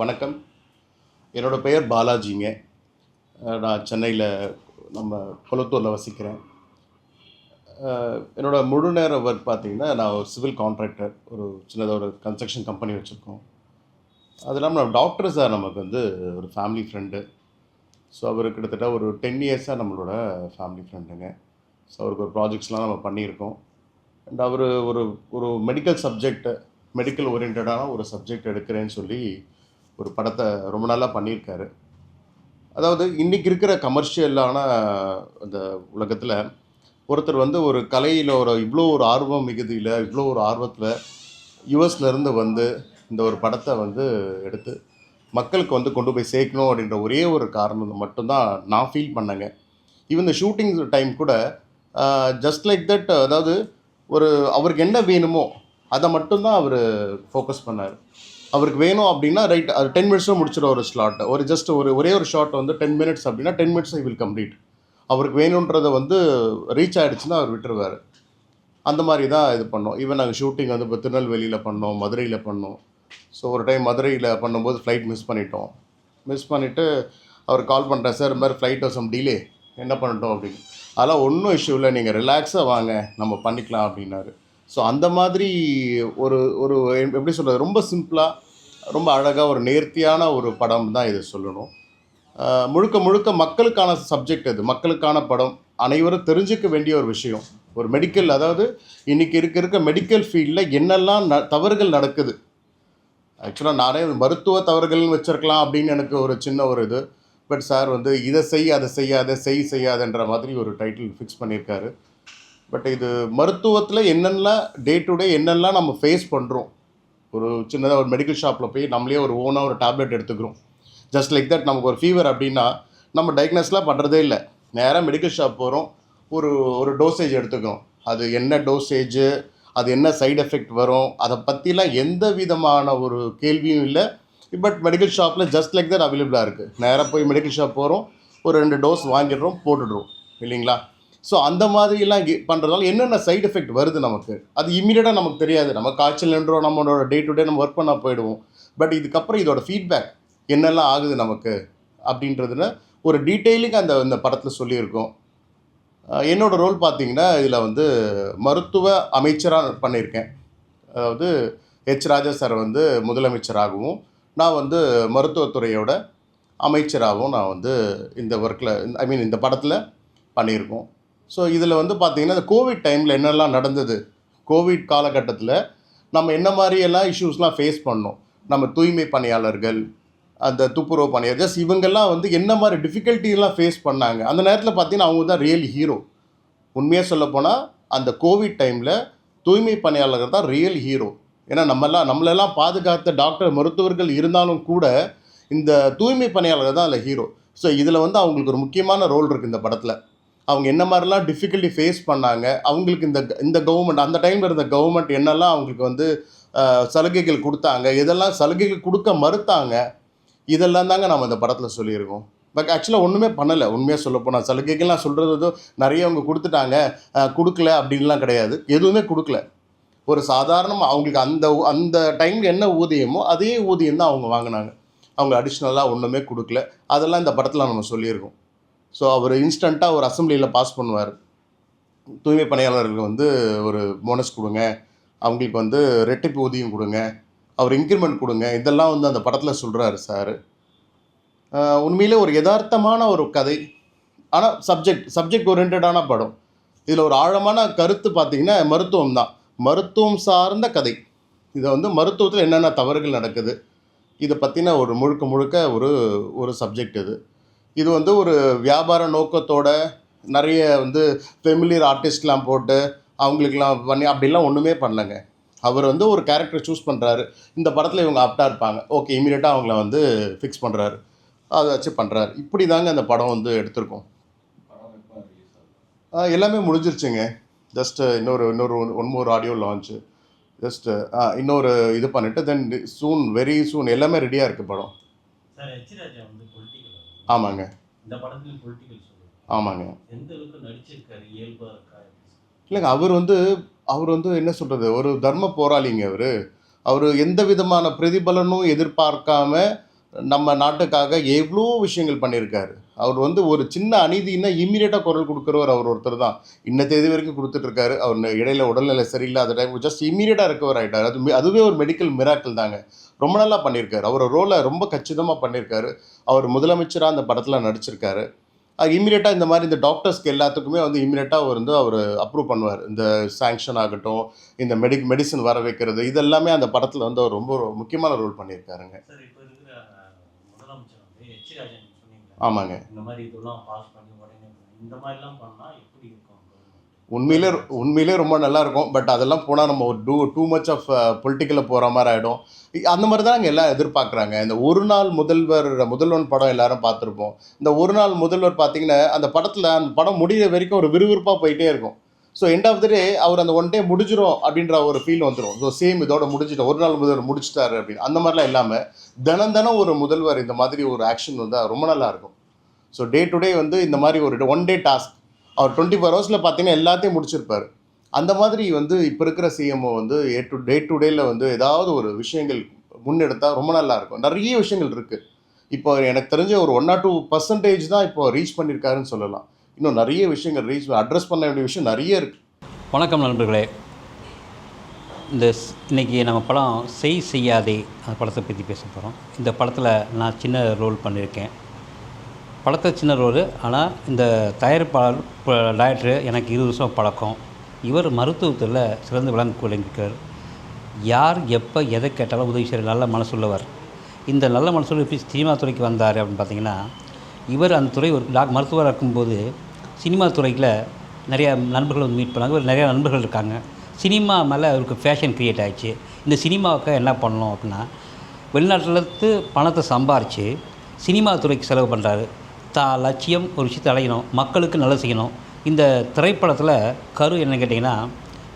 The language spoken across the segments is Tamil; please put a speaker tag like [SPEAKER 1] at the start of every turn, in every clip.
[SPEAKER 1] வணக்கம். என்னோட பெயர் பாலாஜிங்க. நான் சென்னையில நம்ம கொளத்தூர்ல வசிக்கிறேன். என்னோட முழு நேர ஒர்க் பார்த்தீங்கன்னா, நான் ஒரு சிவில் கான்ட்ராக்டர். ஒரு சின்னதா ஒரு கன்ஸ்ட்ரக்ஷன் கம்பெனி வச்சிருக்கோம். அது இல்லாம நம்ம டாக்டர் சார் நமக்கு வந்து ஒரு ஃபேமிலி ஃப்ரெண்டு. ஸோ, அவரு கிட்டத்தட்ட ஒரு 10 இயர்ஸா நம்மளோட ஃபேமிலி ஃப்ரெண்டுங்க. ஸோ, அவருக்கு ஒரு ப்ராஜெக்ட்ஸ்லாம் நம்ம பண்ணியிருக்கோம். அண்ட் அவரு ஒரு ஒரு மெடிக்கல் சப்ஜெக்ட் மெடிக்கல் ஓரியன்டடான ஒரு சப்ஜெக்ட் எடுக்கிறேன்னு சொல்லி, ஒரு படத்த ரொம்ப நாளா பண்ணியிருக்காரு. அதாவது இன்னைக்கு இருக்கிற கமர்ஷியலான அந்த உலகத்துல, ஒருத்தர் வந்து ஒரு கலையில இவ்ளோ ஒரு ஆர்வம் மிகுதியில, இவ்ளோ ஒரு ஆர்வத்துல யுஎஸ்ல இருந்து வந்து இந்த ஒரு படத்த வந்து எடுத்து, மக்களுக்கு வந்து கொண்டு போய் சேர்க்கணும் அப்படின்ற ஒரே ஒரு காரணம் மட்டும் தான் நான் ஃபீல் பண்ணேங்க. ஈவன் இந்த ஷூட்டிங் டைம் கூட ஜஸ்ட் லைக் தட், அதாவது ஒரு அவருக்கு என்ன வேணுமோ, அத மட்டும் தான் அவரு ஃபோக்கஸ் பண்ணாரு. அவருக்கு வேணும் அப்படின்னா ரைட், அது 10 மினிட்ஸ்ல முடிச்சிடும் ஒரு ஸ்லாட். ஒரு ஜஸ்ட் ஒரே ஒரு ஷாட் வந்து 10 மினிட்ஸ் அப்படின்னா 10 மினிட்ஸ் ஹி வில் கம்ப்ளீட். அவருக்கு வேணுன்றத வந்து ரீச் ஆயிடுச்சுன்னா அவர் விட்டுருவாரு. அந்த மாதிரி தான் இது பண்ணோம். ஈவன் நாங்கள் ஷூட்டிங் வந்து இப்போ திருநெல்வேலியில பண்ணோம், மதுரையில பண்ணோம். ஸோ ஒரு டைம் மதுரையில பண்ணும்போது ஃப்ளைட் மிஸ் பண்ணிட்டோம். மிஸ் பண்ணிவிட்டு அவர் கால் பண்ணுறேன், சார் இந்த மாதிரி ஃப்ளைட் சம் டிலே, என்ன பண்ணட்டும் அப்படின்னு. அதெல்லாம் ஒன்றும் இஷ்யூ இல்லை, நீங்கள் ரிலாக்ஸாக வாங்க, நம்ம பண்ணிக்கலாம் அப்படின்னாரு. ஸோ அந்த மாதிரி ஒரு ஒரு எப்படி சொல்கிறது, ரொம்ப சிம்பிளாக, ரொம்ப அழகாக, ஒரு நேர்த்தியான ஒரு படம் தான் இது சொல்லணும். முழுக்க முழுக்க மக்களுக்கான சப்ஜெக்ட் இது, மக்களுக்கான படம், அனைவரும் தெரிஞ்சுக்க வேண்டிய ஒரு விஷயம். ஒரு மெடிக்கல், அதாவது இன்னைக்கு இருக்க மெடிக்கல் ஃபீல்டில் என்னெல்லாம் தவறுகள் நடக்குது. ஆக்சுவலாக நானே மருத்துவ தவறுகள்னு வச்சிருக்கலாம் அப்படின்னு எனக்கு ஒரு சின்ன ஒரு இது. பட் சார் வந்து இதை செய், அதை செய்யாத, செய்யாதன்ற மாதிரி ஒரு டைட்டில் ஃபிக்ஸ் பண்ணியிருக்காரு. பட் இது மருத்துவத்தில் என்னென்னலாம் டே டு டே என்னெல்லாம் நம்ம ஃபேஸ் பண்ணுறோம். ஒரு சின்னதாக ஒரு மெடிக்கல் ஷாப்பில் போய் நம்மளே ஒரு ஓனாக ஒரு டேப்லெட் எடுத்துக்கிறோம். ஜஸ்ட் லைக் தட், நமக்கு ஒரு ஃபீவர் அப்படின்னா நம்ம டயக்னோஸ்லாம் பண்ணுறதே இல்லை, நேராக மெடிக்கல் ஷாப் போகிறோம், ஒரு ஒரு டோசேஜ் எடுத்துக்கிறோம். அது என்ன டோசேஜு, அது என்ன சைடு எஃபெக்ட் வரும், அதை பற்றிலாம் எந்த விதமான ஒரு கேள்வியும் இல்லை. பட் மெடிக்கல் ஷாப்பில் ஜஸ்ட் லைக் தட் அவைலபிளாக இருக்குது. நேராக போய் மெடிக்கல் ஷாப் போகிறோம், ஒரு 2 டோஸ் வாங்கிடுறோம், போட்டுடுறோம், இல்லைங்களா? ஸோ அந்த மாதிரிலாம் பண்ணுறதால என்னென்ன சைடு எஃபெக்ட் வருது நமக்கு, அது இம்மீடியட்டாக நமக்கு தெரியாது. நம்ம காய்ச்சல் நின்றோம், நம்மளோட டே டு டே நம்ம ஒர்க் பண்ண போயிடுவோம். பட் இதுக்கப்புறம் இதோட ஃபீட்பேக் என்னெல்லாம் ஆகுது நமக்கு அப்படின்றதுல ஒரு டீட்டெயிலிங் இந்த படத்தில் சொல்லியிருக்கோம். என்னோட ரோல் பார்த்தீங்கன்னா, இதில் வந்து மருத்துவ அமைச்சராக பண்ணியிருக்கேன். அதாவது ராஜா சார் வந்து முதலமைச்சராகவும், நான் வந்து மருத்துவத்துறையோட அமைச்சராகவும் நான் வந்து இந்த ஒர்க்கில், இந்த படத்தில் பண்ணியிருக்கோம். ஸோ இதில் வந்து பார்த்தீங்கன்னா, இந்த கோவிட் டைமில் என்னெல்லாம் நடந்தது, கோவிட் காலகட்டத்தில் நம்ம என்ன மாதிரியெல்லாம் இஷ்யூஸ்லாம் ஃபேஸ் பண்ணோம், நம்ம தூய்மை பணியாளர்கள், அந்த துப்புரவு பணியாளர், இவங்கெல்லாம் வந்து என்ன மாதிரி டிஃபிகல்ட்டிலாம் ஃபேஸ் பண்ணாங்க. அந்த நேரத்தில் பார்த்தீங்கன்னா அவங்க தான் ரியல் ஹீரோ. உண்மையாக சொல்லப்போனால் அந்த கோவிட் டைமில் தூய்மை பணியாளர்கள் தான் ரியல் ஹீரோ. ஏன்னா நம்மளெல்லாம் பாதுகாத்த டாக்டர் மருத்துவர்கள் இருந்தாலும் கூட இந்த தூய்மை பணியாளர்கள் தான் அதில் ஹீரோ. ஸோ இதில் வந்து அவங்களுக்கு ஒரு முக்கியமான ரோல் இருக்குது இந்த படத்தில். அவங்க என்ன மாதிரிலாம் டிஃபிகல்ட்டி ஃபேஸ் பண்ணாங்க, அவங்களுக்கு இந்த கவர்மெண்ட், அந்த டைமில் இருந்த கவர்மெண்ட் என்னெல்லாம் அவங்களுக்கு வந்து சலுகைகள் கொடுத்தாங்க, எதெல்லாம் சலுகைகள் கொடுக்க மறுத்தாங்க, இதெல்லாம் தாங்க நம்ம இந்த படத்தில் சொல்லியிருக்கோம். பட் ஆக்சுவலாக ஒன்றுமே பண்ணலை. உண்மையாக சொல்லப்போனால் சலுகைகள்லாம் சொல்கிறது நிறைய அவங்க கொடுத்துட்டாங்க, கொடுக்கல அப்படின்லாம் கிடையாது. எதுவுமே கொடுக்கல. ஒரு சாதாரணமாக அவங்களுக்கு அந்த அந்த டைமில் என்ன ஊதியமோ அதே ஊதியம் தான் அவங்க வாங்கினாங்க. அவங்க அடிஷ்னலாக ஒன்றுமே கொடுக்கல. அதெல்லாம் இந்த படத்தில் நம்ம சொல்லியிருக்கோம். ஸோ அவர் இன்ஸ்டண்ட்டாக ஒரு அசம்பிளியில் பாஸ் பண்ணுவார். தூய்மை பணியாளர்களுக்கு வந்து ஒரு போனஸ் கொடுங்க, அவங்களுக்கு வந்து ரெட்டிப்பு ஊதியம் கொடுங்க, அவர் இன்க்ரிமெண்ட் கொடுங்க, இதெல்லாம் வந்து அந்த படத்தில் சொல்கிறாரு சார். உண்மையிலே ஒரு யதார்த்தமான ஒரு கதை, ஆனால் சப்ஜெக்ட் ஓரியன்டான படம். இதில் ஒரு ஆழமான கருத்து பார்த்திங்கன்னா மருத்துவம் தான், மருத்துவம் சார்ந்த கதை. இதை வந்து மருத்துவத்தில் என்னென்ன தவறுகள் நடக்குது, இதை பற்றின ஒரு முழுக்க ஒரு சப்ஜெக்ட் இது. இது வந்து ஒரு வியாபார நோக்கத்தோட நிறைய வந்து ஃபெமிலியர் ஆர்டிஸ்ட்லாம் போட்டு அவங்களுக்கெல்லாம் பண்ணி அப்படிலாம் ஒன்றுமே பண்ணலைங்க. அவர் வந்து ஒரு கேரக்டரை சூஸ் பண்ணுறாரு, இந்த படத்தில் இவங்க ஆப்டாக இருப்பாங்க, ஓகே, இமீடியட்டாக அவங்கள வந்து ஃபிக்ஸ் பண்ணுறாரு, அதை வச்சு பண்ணுறாரு. இப்படி தாங்க அந்த படம் வந்து எடுத்திருக்கோம். எல்லாமே முடிஞ்சிருச்சுங்க. ஜஸ்ட்டு இன்னொரு one more audio launch, just இன்னொரு இது பண்ணிவிட்டு தென் சூன், வெரி சூன் எல்லாமே ரெடியாக இருக்குது படம். ஆமாங்க. ஆமாங்க. இல்லைங்க, அவர் வந்து என்ன சொல்கிறது, ஒரு தர்ம போராளிங்க அவர். அவர் எந்த விதமான பிரதிபலனும் எதிர்பார்க்காம நம்ம நாட்டுக்காக எவ்வளோ விஷயங்கள் பண்ணியிருக்காரு. அவர் வந்து ஒரு சின்ன அநீதின்னா இம்மீடியட்டாக குரல் கொடுக்குறவர் அவர் ஒருத்தர் தான். இன்ன தேதி வரைக்கும் குடுத்துட்ருக்காரு. அவர் இடையில உடல்நிலை சரியில்லாத டைம் ஜஸ்ட் இம்மீடியட்டா ரெக்கவர் ஆயிட்டாரு. அதுவே ஒரு மெடிக்கல் மிராக்கிள் தாங்க. ரொம்ப நல்லா பண்ணியிருக்காரு. அவரோட ரோல ரொம்ப கச்சிதமா பண்ணியிருக்காரு. அவர் முதலமைச்சரா அந்த படத்துல நடிச்சிருக்காரு. இம்மீடியட்டா இந்த மாரி இந்த டாக்டர்ஸ்க்கு எல்லாத்துக்குமே வந்து இம்மீடியட்டா அவரு அப்ரூவ் பண்ணுவாரு. இந்த சாங்ஷன் ஆகட்டும், இந்த மெடிசின் வர வைக்கிறது, இது எல்லாமே அந்த படத்துல வந்து அவர் ரொம்ப முக்கியமான ரோல் பண்ணியிருக்காருங்க.
[SPEAKER 2] சார் இப்போ இருக்கிற முதலமைச்சர் வந்து எச் ராஜன் சொன்னீங்க.
[SPEAKER 1] ஆமாங்க.
[SPEAKER 2] இந்த மாதிரி இதெல்லாம் பாஸ் பண்ணி உடனே இந்த மாதிரிலாம் பண்ணா எப்படி இருக்கும்?
[SPEAKER 1] உண்மையிலே உண்மையிலே ரொம்ப நல்லா இருக்கும். பட் அதெல்லாம் போனா நம்ம ஒரு டூ மச் ஆஃப் பொலிட்டிக்கல்ல போற மாரி ஆயிடும். அந்த மாரி தான் எல்லாம் எதிர்பார்க்குறாங்க. இந்த ஒரு நாள் முதல்வன் படம் எல்லாரும் பார்த்துருப்போம். இந்த ஒரு நாள் முதல்வர் பார்த்தீங்கன்னா, அந்த படம் முடியிற வரைக்கும் ஒரு விறுவிறுப்பா போயிட்டே இருக்கும். ஸோ எண்ட் ஆஃப் த டே அவர் அந்த ஒன் டே முடிஞ்சிரும் அப்படின்ற ஒரு ஃபீல் வந்துரும். ஸோ சேம் இதோட முடிஞ்சுட்டு ஒரு நாள் முதல்வர் முடிச்சுட்டாரு அப்படின்னு. அந்த மாரிலாம் இல்லாம, தினம் ஒரு முதல்வர் இந்த மாதிரி ஒரு ஆக்ஷன் வந்தா ரொம்ப நல்லா இருக்கும். ஸோ டே டு டே வந்து இந்த மாதிரி ஒரு ஒன் டே டாஸ்க் அவர் 24 ஹவர்ஸில் பார்த்தீங்கன்னா எல்லாத்தையும் முடிச்சிருப்பார். அந்த மாதிரி வந்து இப்போ இருக்கிற சிஎம்ஓ வந்து டே டு டேல வந்து ஏதாவது ஒரு விஷயங்கள் முன்னெடுத்தால் ரொம்ப நல்லா இருக்கும். நிறைய விஷயங்கள் இருக்குது. இப்போ எனக்கு தெரிஞ்ச ஒரு 1 or 2% தான் இப்போ ரீச் பண்ணியிருக்காருன்னு சொல்லலாம். இன்னும் நிறைய விஷயங்கள் அட்ரஸ் பண்ண வேண்டிய விஷயம் நிறைய இருக்குது.
[SPEAKER 3] வணக்கம் நண்பர்களே. இன்றைக்கி நம்ம படம் செய்யாதே அந்த படத்தை பற்றி பேச போகிறோம். இந்த படத்தில் நான் சின்ன ரோல் பண்ணியிருக்கேன். படத்தை சின்ன ரோல், ஆனால் இந்த தயாரிப்பாளர் டைரக்டர் எனக்கு 20 வருஷம் பழக்கம். இவர் மருத்துவத்தில் சிறந்து விளங்கியிருக்கார். யார் எப்போ எதை கேட்டாலும் உதவி செய்கிற நல்ல மனசுள்ளவர். இந்த நல்ல மனசுள்ள எப்படி சினிமா துறைக்கு வந்தார் அப்படின்னு பார்த்தீங்கன்னா, இவர் அந்த துறை ஒரு மருத்துவராக இருக்கும்போது சினிமா துறையில் நிறையா நண்பர்கள் வந்து மீட் பண்ணாங்க. இவர் நிறையா நண்பர்கள் இருக்காங்க. சினிமா மேலே அவருக்கு ஃபேஷன் க்ரியேட் ஆகிடுச்சு. இந்த சினிமாவுக்கு என்ன பண்ணணும் அப்படின்னா, வெளிநாட்டிலேருந்து பணத்தை சம்பாரித்து சினிமா துறைக்கு செலவு பண்ணுறாரு. லட்சியம் ஒரு விஷயத்தை அடையணும், மக்களுக்கு நல்லது செய்யணும். இந்த திரைப்படத்தில் கரு என்ன கேட்டிங்கன்னா,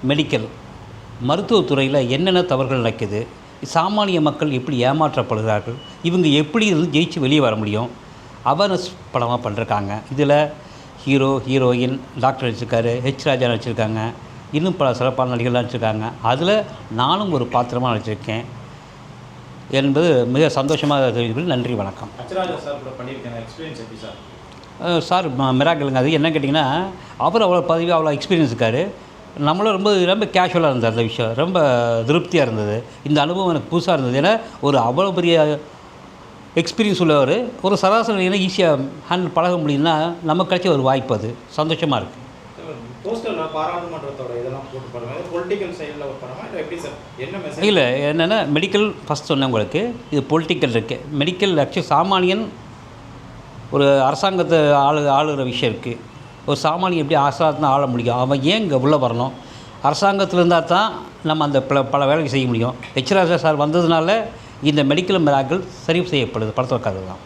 [SPEAKER 3] மெடிக்கல் மருத்துவத்துறையில் என்னென்ன தவறுகள் நடக்குது, சாமானிய மக்கள் எப்படி ஏமாற்றப்படுகிறார்கள், இவங்க எப்படி இருந்து ஜெயிச்சு வெளியே வர முடியும், அவேர்னஸ் படமாக பண்ணிருக்காங்க. இதில் ஹீரோ ஹீரோயின் டாக்டர் நடிச்சிருக்காரு, ஹெச் ராஜா நடிச்சிருக்காங்க, இன்னும் பல சிறப்பான நடிகர்கள் நடிச்சிருக்காங்க. அதில் நானும் ஒரு பாத்திரமாக நடிச்சிருக்கேன் என்பது மிக சந்தோஷமாக தெரிவிக்கிறது. நன்றி, வணக்கம். சார் மிராக்கிளுங்க. அது என்ன கேட்டிங்கன்னா, அவர் அவ்வளோ பதவி அவ்வளோ எக்ஸ்பீரியன்ஸ் இருக்கார். நம்மளும் ரொம்ப கேஷுவலாக இருந்தது. அந்த விஷயம் ரொம்ப திருப்தியாக இருந்தது. இந்த அனுபவம் எனக்கு புதுசாக இருந்தது. ஏன்னா ஒரு அவ்வளோ பெரிய எக்ஸ்பீரியன்ஸ் உள்ளவர் ஒரு சராசரி ஈஸியாக ஹேண்டில் பழக முடியும்னா நமக்கு கிடைச்ச ஒரு வாய்ப்பு. அது சந்தோஷமாக இருக்குது. இல்லை என்னென்னா, மெடிக்கல் ஃபஸ்ட் சொன்னேன் உங்களுக்கு. இது பொலிட்டிக்கல் இருக்குது. மெடிக்கல் ஆக்சுவலி சாமானியன் ஒரு அரசாங்கத்தை ஆளுகிற விஷயம் இருக்குது. ஒரு சாமானியன் எப்படி அரசாங்கத்தை ஆள முடியும், அவன் ஏன் இங்கே உள்ளே வரணும், அரசாங்கத்தில் இருந்தால் தான் நம்ம அந்த பல வேலைகள் செய்ய முடியும். ஹெச் ராஜா சார் வந்ததுனால இந்த மெடிக்கல் மிராக்கிள் சரி செய்யப்படுது. படத்துக்காக தான்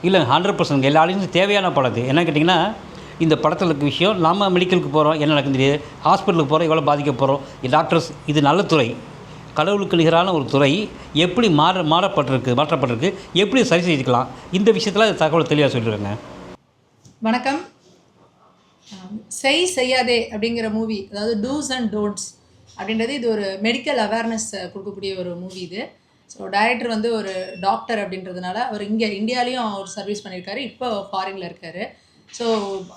[SPEAKER 3] இல்லை, 100% எல்லா ஆடியன்ஸும் தேவையான படம். இது என்ன கேட்டிங்கன்னா, இந்த படத்தில் இருக்க விஷயம், நம்ம மெடிக்கலுக்கு போகிறோம், என்ன நடக்குது தெரியாது, ஹாஸ்பிட்டலுக்கு போகிறோம், எவ்வளோ பாதிக்க போகிறோம், டாக்டர்ஸ், இது நல்ல துறை, கடவுளுக்கு நிகரான ஒரு துறை, எப்படி மாற்றப்பட்டிருக்கு, எப்படி சரி செய்துக்கலாம், இந்த விஷயத்தில் தகவல் தெளிவாக சொல்லிடுறேங்க.
[SPEAKER 4] வணக்கம். செய்யாதே அப்படிங்கிற மூவி, அதாவது டூஸ் அண்ட் டோன்ட்ஸ் அப்படின்றது, இது ஒரு மெடிக்கல் அவேர்னஸ் கொடுக்கக்கூடிய ஒரு மூவி இது. ஸோ டைரக்டர் வந்து ஒரு டாக்டர் அப்படின்றதுனால அவர் இங்கே இந்தியாலேயும் அவர் சர்வீஸ் பண்ணியிருக்காரு, இப்போ ஃபாரினில் இருக்கார். ஸோ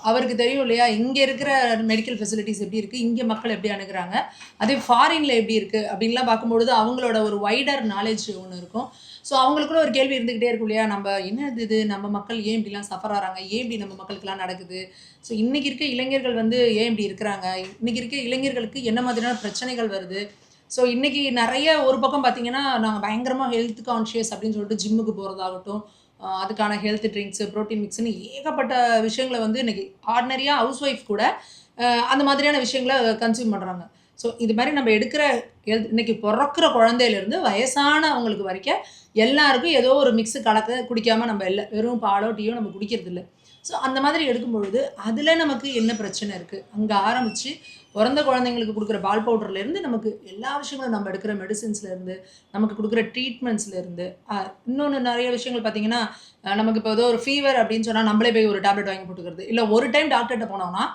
[SPEAKER 4] அவருக்கு தெரியும் இல்லையா, இங்கே இருக்கிற மெடிக்கல் ஃபெசிலிட்டிஸ் எப்படி இருக்குது, இங்கே மக்கள் எப்படி அணுகிறாங்க, அதே ஃபாரினில் எப்படி இருக்குது அப்படின்லாம் பார்க்கும்பொழுது அவங்களோட ஒரு வைடர் நாலேஜ் ஒன்று இருக்கும். ஸோ அவங்களுக்குள்ள ஒரு கேள்வி இருந்துக்கிட்டே இருக்கும் இல்லையா, நம்ம என்ன இது நம்ம மக்கள் ஏன் இப்படிலாம் சஃபர் ஆகிறாங்க, ஏன் இப்படி நம்ம மக்களுக்கெல்லாம் நடக்குது, ஸோ இன்றைக்கி இருக்க இளைஞர்கள் வந்து ஏன் இப்படி இருக்கிறாங்க, இன்றைக்கி இருக்க இளைஞர்களுக்கு என்ன மாதிரியான பிரச்சனைகள் வருது. ஸோ இன்றைக்கி நிறைய ஒரு பக்கம் பார்த்திங்கன்னா, நாங்கள் பயங்கரமாக ஹெல்த் கான்ஷியஸ் அப்படின்னு சொல்லிட்டு ஜிம்முக்கு போகிறதாகட்டும், அதுக்கான ஹெல்த் ட்ரிங்க்ஸு, ப்ரோட்டீன் மிக்ஸ்னு ஏகப்பட்ட விஷயங்களை வந்து இன்றைக்கி ஆர்டினரியாக ஹவுஸ் ஒய்ஃப் கூட அந்த மாதிரியான விஷயங்களை கன்சியூம் பண்ணுறாங்க. ஸோ இது மாதிரி நம்ம எடுக்கிற இன்றைக்கி பிறக்கிற குழந்தையிலேருந்து வயசானவங்களுக்கு வரைக்கும் எல்லாருக்கும் ஏதோ ஒரு மிக்ஸு குடிக்காமல் நம்ம இல்லை, வெறும் பாலோ டீயோ நம்ம குடிக்கிறது இல்லை. ஸோ அந்த மாதிரி எடுக்கும் பொழுது அதில் நமக்கு என்ன பிரச்சனை இருக்குது, அங்கே ஆரம்பித்து பிறந்த குழந்தைங்களுக்கு கொடுக்குற பால் பவுடர்லேருந்து நமக்கு எல்லா விஷயங்களும், நம்ம எடுக்கிற மெடிசின்ஸ்லேருந்து நமக்கு கொடுக்குற ட்ரீட்மெண்ட்ஸ்லேருந்து இன்னொன்று நிறைய விஷயங்கள் பார்த்திங்கன்னா, நமக்கு இப்போ ஏதோ ஒரு ஃபீவர் அப்படின்னு சொன்னால் நம்மளே போய் ஒரு டேப்லெட் வாங்கி போட்டுக்கிறது இல்லை. ஒரு டைம் டாக்டர்கிட்ட போனோம்னா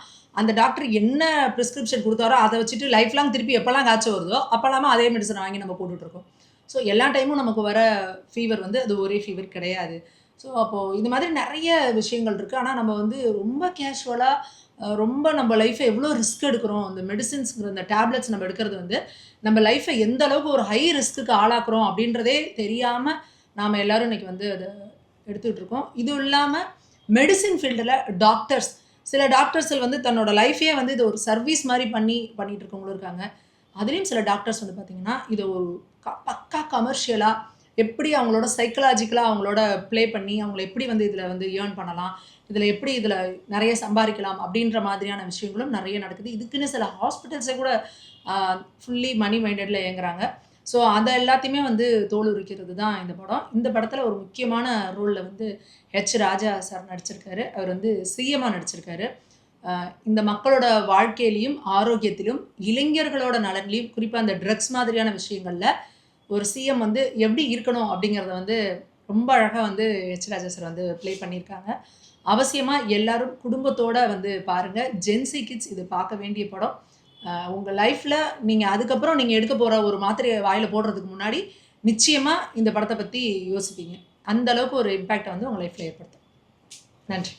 [SPEAKER 4] அந்த டாக்டர் என்ன ப்ரிஸ்கிரிப்ஷன் கொடுத்தாரோ அதை வச்சுட்டு லைஃப் லாங் திருப்பி எப்போல்லாம் காய்ச்சல் வருதோ அப்போல்லாமல் அதே மெடிசனை வாங்கி நம்ம போட்டுட்ருக்கோம். ஸோ எல்லா டைமும் நமக்கு வர ஃபீவர் வந்து அது ஒரே ஃபீவர் கிடையாது. ஸோ அப்போது இது மாதிரி நிறைய விஷயங்கள் இருக்குது. ஆனால் நம்ம வந்து ரொம்ப கேஷுவலாக ரொம்ப நம்ம லைஃப்பை எவ்வளோ ரிஸ்க் எடுக்கிறோம், அந்த மெடிசின்ஸுங்கிற அந்த டேப்லெட்ஸ் நம்ம எடுக்கிறது வந்து நம்ம லைஃப்பை எந்த அளவுக்கு ஒரு ஹை ரிஸ்க்குக்கு ஆளாக்குறோம் அப்படின்றதே தெரியாமல் நாம் எல்லோரும் இன்றைக்கி வந்து அதை எடுத்துக்கிட்டு இருக்கோம். இது இல்லாமல் மெடிசின் ஃபீல்டில் டாக்டர்ஸ், சில டாக்டர்ஸில் வந்து தன்னோட லைஃபே வந்து இது ஒரு சர்வீஸ் மாதிரி பண்ணிகிட்டு இருக்கவங்களும் இருக்காங்க. அதுலேயும் சில டாக்டர்ஸ் வந்து பார்த்திங்கன்னா இதை ஒரு பக்கா கமர்ஷியலாக எப்படி அவங்களோட சைக்கலாஜிக்கலாக அவங்களோட ப்ளே பண்ணி அவங்கள எப்படி வந்து இதில் வந்து ஏர்ன் பண்ணலாம், இதில் எப்படி இதில் நிறைய சம்பாதிக்கலாம் அப்படின்ற மாதிரியான விஷயங்களும் நிறைய நடக்குது. இதுக்குன்னு சில ஹாஸ்பிட்டல்ஸே கூட ஃபுல்லி மணி மைண்டடில் இயங்குறாங்க. ஸோ அதை எல்லாத்தையுமே வந்து தோல் உரிக்கிறது தான் இந்த படம். இந்த படத்தில் ஒரு முக்கியமான ரோலில் வந்து ராஜா சார் நடிச்சிருக்காரு. அவர் வந்து சிஎம்மாக நடிச்சிருக்காரு. இந்த மக்களோட வாழ்க்கையிலையும் ஆரோக்கியத்திலும் இளைஞர்களோட நலன்லையும் குறிப்பாக அந்த ட்ரக்ஸ் மாதிரியான விஷயங்களில் ஒரு சிஎம் வந்து எப்படி இருக்கணும் அப்படிங்கிறத வந்து ரொம்ப அழகாக வந்து ராஜா சார் வந்து ப்ளே பண்ணியிருக்காங்க. அவசியமாக எல்லாரும் குடும்பத்தோடு வந்து பாருங்கள். ஜென்சி கிட்ஸ் இது பார்க்க வேண்டிய படம். உங்கள் லைஃப்பில் நீங்கள் அதுக்கப்புறம் நீங்கள் எடுக்க போகிற ஒரு மாத்திரையை வாயில் போடுறதுக்கு முன்னாடி நிச்சயமாக இந்த படத்தை பற்றி யோசிப்பீங்க. அந்த அளவுக்கு ஒரு இம்பேக்டை வந்து உங்கள் லைஃப்பில் ஏற்படுத்தும். நன்றி.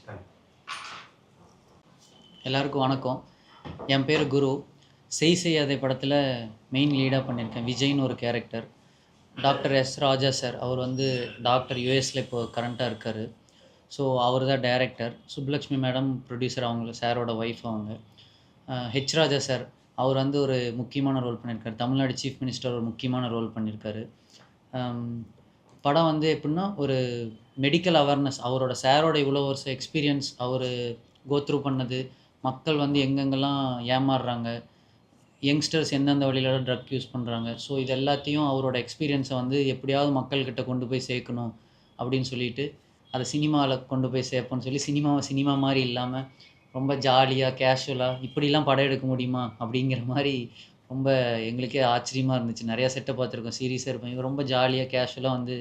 [SPEAKER 5] எல்லாருக்கும் வணக்கம். என் பேர் குரு. செய்யாதே படத்தில் மெயின் லீடாக பண்ணியிருக்கேன். விஜய்னு ஒரு கேரக்டர். டாக்டர் ராஜா சார் அவர் வந்து டாக்டர் யூஎஸில் இப்போ கரண்ட்டாக இருக்கார். ஸோ அவர் தான் டைரக்டர். சுப்புலக்ஷ்மி மேடம் ப்ரொடியூசர், அவங்க சாரோட ஒய்ஃப் அவங்க. ராஜா சார் அவர் வந்து ஒரு முக்கியமான ரோல் பண்ணியிருக்காரு. தமிழ்நாடு சீஃப் மினிஸ்டர் ஒரு முக்கியமான ரோல் பண்ணியிருக்காரு. படம் வந்து எப்படின்னா ஒரு மெடிக்கல் அவேர்னஸ், அவரோட சாரோட இவ்வளோ வருஷம் எக்ஸ்பீரியன்ஸ், அவர் கோத்ரூ பண்ணது, மக்கள் வந்து எங்கெங்கெல்லாம் ஏமாறுறாங்க, யங்ஸ்டர்ஸ் எந்தெந்த வழியிலலாம் ட்ரக் யூஸ் பண்ணுறாங்க, ஸோ இது எல்லாத்தையும் அவரோட எக்ஸ்பீரியன்ஸை வந்து எப்படியாவது மக்கள்கிட்ட கொண்டு போய் சேர்க்கணும் அப்படின்னு சொல்லிட்டு அதை சினிமாவில் கொண்டு போய் சேர்ப்போன்னு சொல்லி சினிமா மாதிரி இல்லாமல் ரொம்ப ஜாலியாக கேஷுவலாக இப்படிலாம் படம் எடுக்க முடியுமா அப்படிங்கிற மாதிரி ரொம்ப எங்களுக்கே ஆச்சரியமாக இருந்துச்சு. நிறையா செட்டை பார்த்துருக்கோம், சீரியஸாக இருப்போம். இவர் ரொம்ப ஜாலியாக கேஷுவலாக வந்து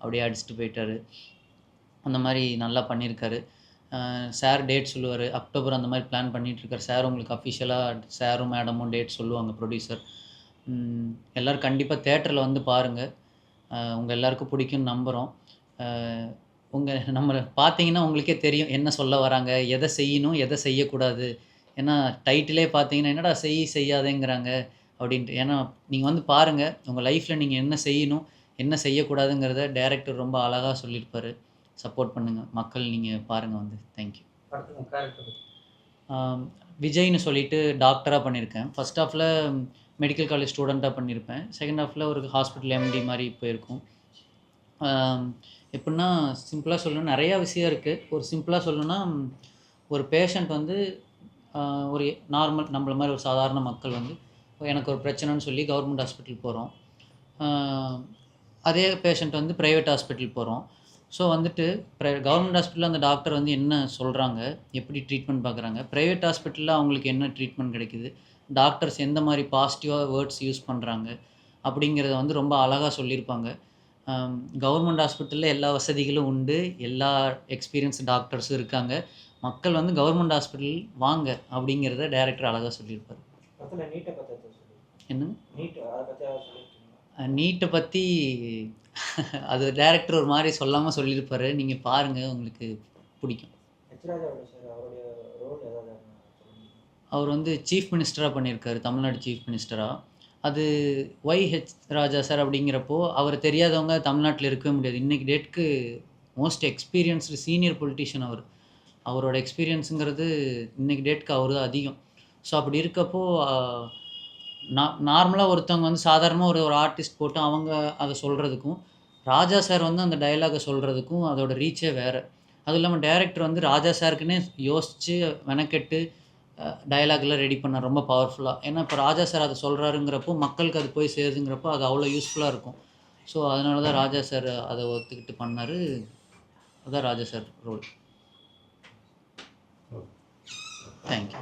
[SPEAKER 5] அப்படியே அடிச்சுட்டு போயிட்டார். அந்த மாதிரி நல்லா பண்ணியிருக்காரு. சார் டேட் சொல்லுவார், அக்டோபர் அந்த மாதிரி பிளான் பண்ணிகிட்ருக்கார் சார். உங்களுக்கு அஃபிஷியலாக சாரும் மேடமும் டேட் சொல்லுவாங்க, ப்ரொடியூசர். எல்லோரும் கண்டிப்பாக தேட்டரில் வந்து பாருங்கள். உங்கள் எல்லாருக்கும் பிடிக்கும்னு நம்புகிறோம். நம்மளை பார்த்தீங்கன்னா உங்களுக்கே தெரியும் என்ன சொல்ல வராங்க, எதை செய்யணும் எதை செய்யக்கூடாது. ஏன்னா டைட்டிலே பார்த்தீங்கன்னா என்னடா செய்யாதேங்கிறாங்க அப்படின்ட்டு. ஏன்னா நீங்கள் வந்து பாருங்கள், உங்கள் லைஃப்பில் நீங்கள் என்ன செய்யணும் என்ன செய்யக்கூடாதுங்கிறத டைரக்டர் ரொம்ப அழகாக சொல்லியிருப்பார். சப்போர்ட் பண்ணுங்கள் மக்கள், நீங்கள் பாருங்கள் வந்து. தேங்க்யூ. விஜய்னு சொல்லிட்டு டாக்டராக பண்ணியிருக்கேன். ஃபர்ஸ்ட் ஹாஃபில் மெடிக்கல் காலேஜ் ஸ்டூடெண்ட்டாக பண்ணியிருப்பேன். செகண்ட் ஹாஃபில் ஒரு ஹாஸ்பிட்டல் எம்டி மாதிரி போயிருக்கும். எப்படின்னா சிம்பிளாக சொல்லணும்னா நிறையா விஷயம் இருக்குது. ஒரு சிம்பிளாக சொல்லணுன்னா, ஒரு பேஷண்ட் வந்து ஒரு நார்மல் நம்மள மாதிரி ஒரு சாதாரண மக்கள் வந்து எனக்கு ஒரு பிரச்சனைன்னு சொல்லி கவர்மெண்ட் ஹாஸ்பிட்டல் போகிறோம். அதே பேஷண்ட் வந்து ப்ரைவேட் ஹாஸ்பிட்டல் போகிறோம். ஸோ வந்துட்டு கவர்மெண்ட் ஹாஸ்பிட்டலில் அந்த டாக்டர் வந்து என்ன சொல்கிறாங்க, எப்படி ட்ரீட்மெண்ட் பார்க்குறாங்க, ப்ரைவேட் ஹாஸ்பிட்டலில் அவங்களுக்கு என்ன ட்ரீட்மெண்ட் கிடைக்குது, டாக்டர்ஸ் எந்த மாதிரி பாசிட்டிவாக வேர்ட்ஸ் யூஸ் பண்ணுறாங்க அப்படிங்கிறத வந்து ரொம்ப அழகாக சொல்லியிருப்பாங்க. கவர்மெண்ட் ஹாஸ்பிட்டலில் எல்லா வசதிகளும் உண்டு, எல்லா எக்ஸ்பீரியன்ஸ் டாக்டர்ஸும் இருக்காங்க. மக்கள் வந்து கவர்மெண்ட் ஹாஸ்பிட்டல் வாங்க அப்படிங்கிறத டைரக்டர் அழகாக சொல்லியிருப்பார். என்ன நீட்டை பற்றி அது டைரக்டர் ஒரு மாதிரி சொல்லாமல் சொல்லியிருப்பார். நீங்கள் பாருங்கள், உங்களுக்கு பிடிக்கும். அவர் வந்து சீஃப் மினிஸ்டராக பண்ணியிருக்காரு, தமிழ்நாடு சீஃப் மினிஸ்டராக. அது ராஜா சார் அப்படிங்கிறப்போ அவர் தெரியாதவங்க தமிழ்நாட்டில் இருக்கவே முடியாது. இன்றைக்கி டேட்க்கு மோஸ்ட் எக்ஸ்பீரியன்ஸ்டு சீனியர் பொலிட்டிஷியன் அவர். அவரோட எக்ஸ்பீரியன்ஸுங்கிறது இன்றைக்கி டேட்க்கு அவர் தான் அதிகம். ஸோ அப்படி இருக்கப்போ நார்மலாக ஒருத்தவங்க வந்து சாதாரணமாக ஒரு ஆர்டிஸ்ட் போட்டு அவங்க அதை சொல்கிறதுக்கும், ராஜா சார் வந்து அந்த டயலாகை சொல்கிறதுக்கும் அதோட ரீச்சே வேறு. அதுவும் இல்லாமல் டைரக்டர் வந்து ராஜா சாருக்குன்னே யோசித்து மெனக்கெட்டு டயலாக்லாம் ரெடி பண்ண ரொம்ப பவர்ஃபுல்லாக. ஏன்னா இப்போ ராஜா சார் அதை சொல்கிறாருங்கிறப்போ மக்களுக்கு அது போய் சேருதுங்கிறப்போ அது அவ்வளோ யூஸ்ஃபுல்லாக இருக்கும். ஸோ அதனால தான் ராஜா சார் அதை ஒத்துக்கிட்டு பண்ணார். அதுதான் ராஜா சார் ரோல். தேங்க்யூ.